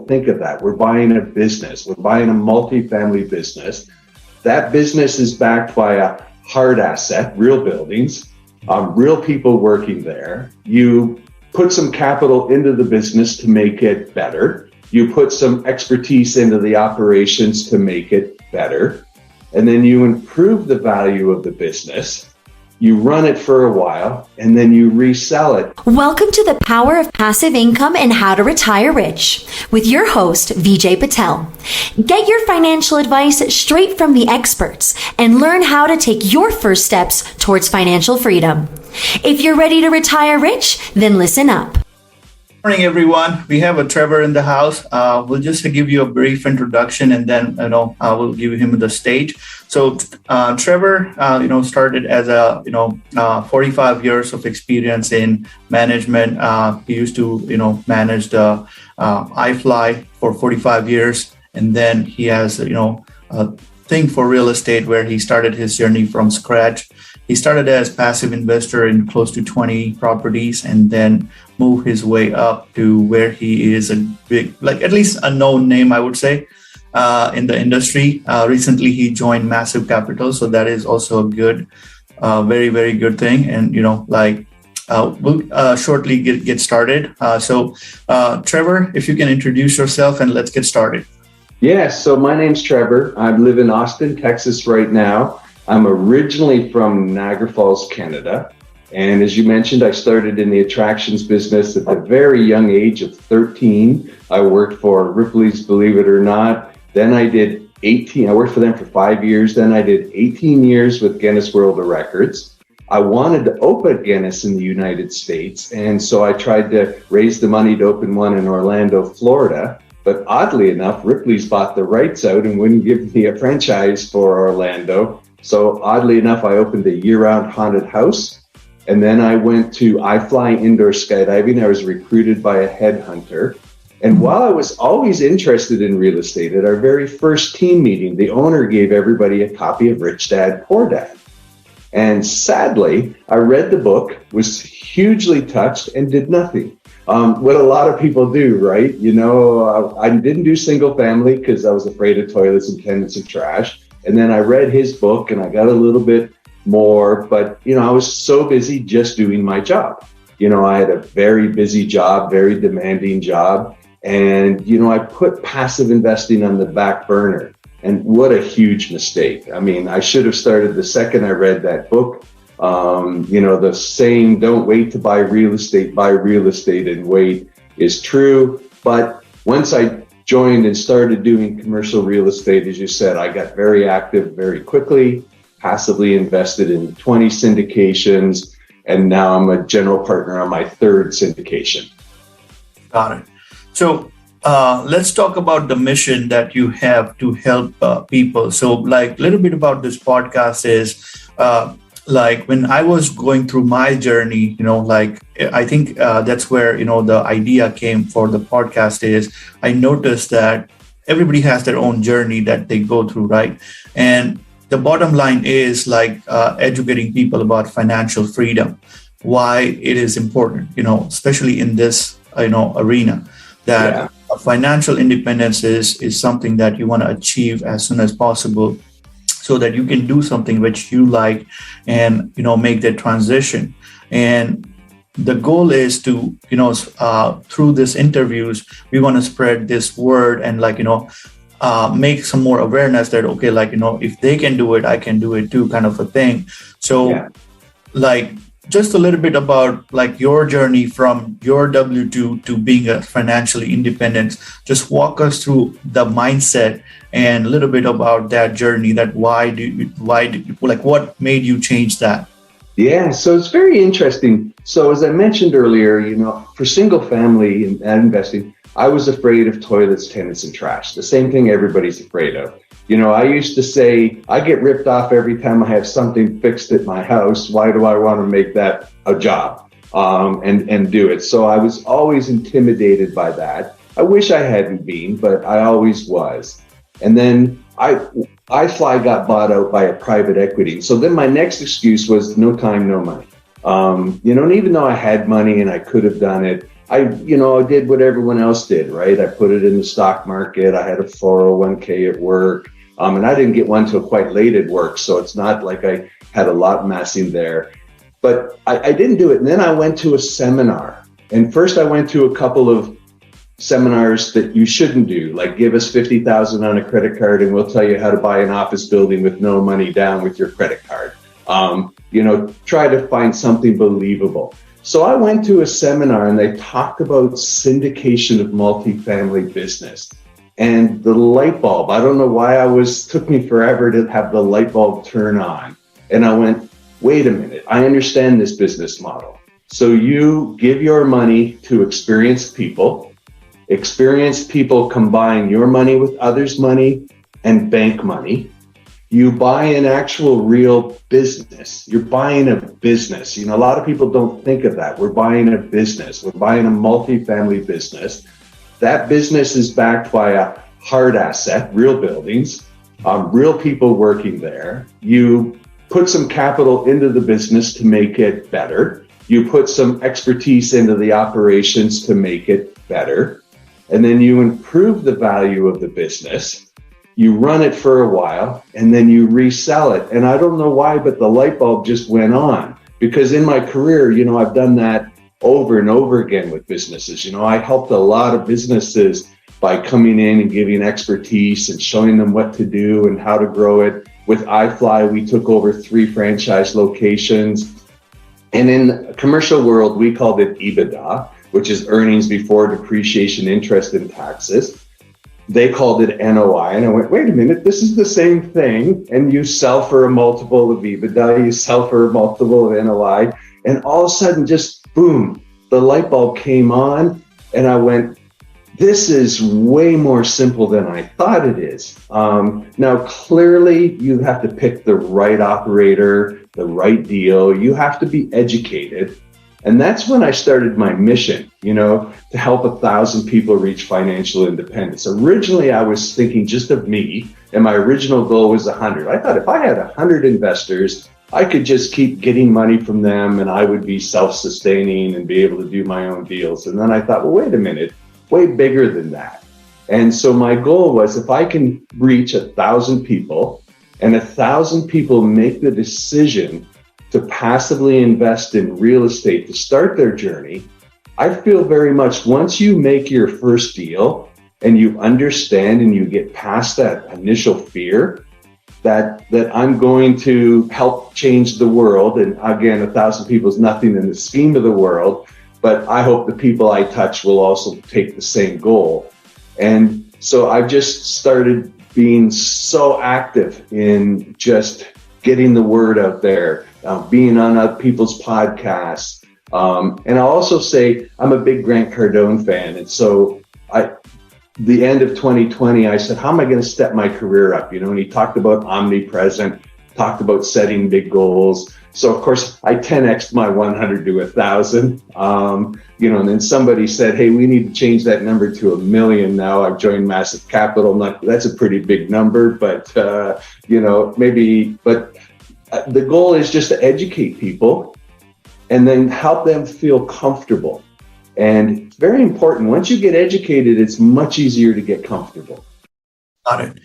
think of that. We're buying a business. We're buying a multifamily business. That business is backed by a hard asset, real buildings, real people working there. You put some capital into the business to make it better. You put some expertise into the operations to make it better. And then you improve the value of the business. You run it for a while, and then you resell it. Welcome to the Power of Passive Income and How to Retire Rich with your host, Vijay Patel. Get your financial advice straight from the experts and learn how to take your first steps towards financial freedom. If you're ready to retire rich, then listen up. Morning, everyone. We have a Trevor in the house. We'll just give you a brief introduction, and then I will give him the stage. So Trevor, started as 45 years of experience in management. He used to manage the iFLY for 45 years, and then he has a thing for real estate where he started his journey from scratch. He started as passive investor in close to 20 properties, and then moved his way up to where he is a big, at least a known name, I would say, in the industry. Recently, he joined Massive Capital, so that is also a good, very, very good thing. And we'll shortly get started. So, Trevor, if you can introduce yourself and let's get started. Yeah, so my name's Trevor. I live in Austin, Texas right now. I'm originally from Niagara Falls, Canada. And as you mentioned, I started in the attractions business at the very young age of 13. I worked for Ripley's, believe it or not. Then I did I worked for them for 5 years. Then I did 18 years with Guinness World of Records. I wanted to open Guinness in the United States. And so I tried to raise the money to open one in Orlando, Florida. But oddly enough, Ripley's bought the rights out and wouldn't give me a franchise for Orlando. So oddly enough, I opened a year-round haunted house. And then I went to iFLY Indoor Skydiving. I was recruited by a headhunter. And while I was always interested in real estate, at our very first team meeting, the owner gave everybody a copy of Rich Dad, Poor Dad. And sadly, I read the book, was hugely touched, and did nothing. What a lot of people do, right? I didn't do single family because I was afraid of toilets and tenants and trash. And then I read his book and I got a little bit more, but I was so busy just doing my job. I had a very busy job, very demanding job. And, I put passive investing on the back burner. And what a huge mistake. I mean, I should have started the second I read that book. The saying, don't wait to buy real estate and wait is true. But once I joined and started doing commercial real estate, as you said, I got very active very quickly, passively invested in 20 syndications, and now I'm a general partner on my third syndication. Got it. So let's talk about the mission that you have to help people. So a little bit about this podcast is when I was going through my journey, I think that's where, the idea came for the podcast is I noticed that everybody has their own journey that they go through, right? And the bottom line is educating people about financial freedom, why it is important, especially in this, arena, that financial independence is something that you want to achieve as soon as possible so that you can do something which you like and, make that transition. And the goal is to, through these interviews, we want to spread this word and make some more awareness that, okay, if they can do it, I can do it too, kind of a thing. So just a little bit about your journey from your W-2 to being a financially independent. Just walk us through the mindset and a little bit about that journey. That what made you change that? Yeah, so it's very interesting. So as I mentioned earlier, for single family and investing, I was afraid of toilets, tenants, and trash. The same thing everybody's afraid of. I used to say, I get ripped off every time I have something fixed at my house. Why do I want to make that a job and do it? So I was always intimidated by that. I wish I hadn't been, but I always was. And then iFLY got bought out by a private equity. So then my next excuse was no time, no money. And even though I had money and I could have done it, I did what everyone else did, right? I put it in the stock market. I had a 401k at work. And I didn't get one till quite late at work. So it's not like I had a lot amassing there. But I didn't do it. And then I went to a seminar. And first I went to a couple of seminars that you shouldn't do, like give us $50,000 on a credit card and we'll tell you how to buy an office building with no money down with your credit card. Try to find something believable. So I went to a seminar and they talked about syndication of multifamily business. And the light bulb, I don't know why took me forever to have the light bulb turn on. And I went, wait a minute, I understand this business model. So you give your money to experienced people. Experienced people combine your money with others' money and bank money. You buy an actual real business. You're buying a business. A lot of people don't think of that. We're buying a business. We're buying a multifamily business. That business is backed by a hard asset, real buildings, real people working there. You put some capital into the business to make it better. You put some expertise into the operations to make it better. And then you improve the value of the business. You run it for a while and then you resell it. And I don't know why, but the light bulb just went on, because in my career, I've done that over and over again with businesses. I helped a lot of businesses by coming in and giving expertise and showing them what to do and how to grow it. With iFLY, we took over 3 franchise locations. And in the commercial world, we called it EBITDA, which is earnings before depreciation, interest, and taxes. They called it NOI. And I went, wait a minute, this is the same thing. And you sell for a multiple of EBITDA, you sell for a multiple of NOI. And all of a sudden, just boom, the light bulb came on. And I went, this is way more simple than I thought it is. Now, clearly, you have to pick the right operator, the right deal. You have to be educated. And that's when I started my mission, to help 1,000 people reach financial independence. Originally, I was thinking just of me, and my original goal was 100. I thought if I had 100 investors, I could just keep getting money from them and I would be self-sustaining and be able to do my own deals. And then I thought, well, wait a minute, way bigger than that. And so my goal was, if I can reach 1,000 people and 1,000 people make the decision to passively invest in real estate to start their journey, I feel very much once you make your first deal and you understand and you get past that initial fear that I'm going to help change the world. And again, 1,000 people is nothing in the scheme of the world, but I hope the people I touch will also take the same goal. And so I've just started being so active in just getting the word out there, being on other people's podcasts. And I'll also say I'm a big Grant Cardone fan. And so the end of 2020, I said, how am I going to step my career up? And he talked about omnipresent, talked about setting big goals. So of course I 10x'd my 100 to 1,000, and then somebody said, hey, we need to change that number to 1 million now. I've joined Massive Capital. That's a pretty big number, but, the goal is just to educate people and then help them feel comfortable. And it's very important. Once you get educated, it's much easier to get comfortable. Got it.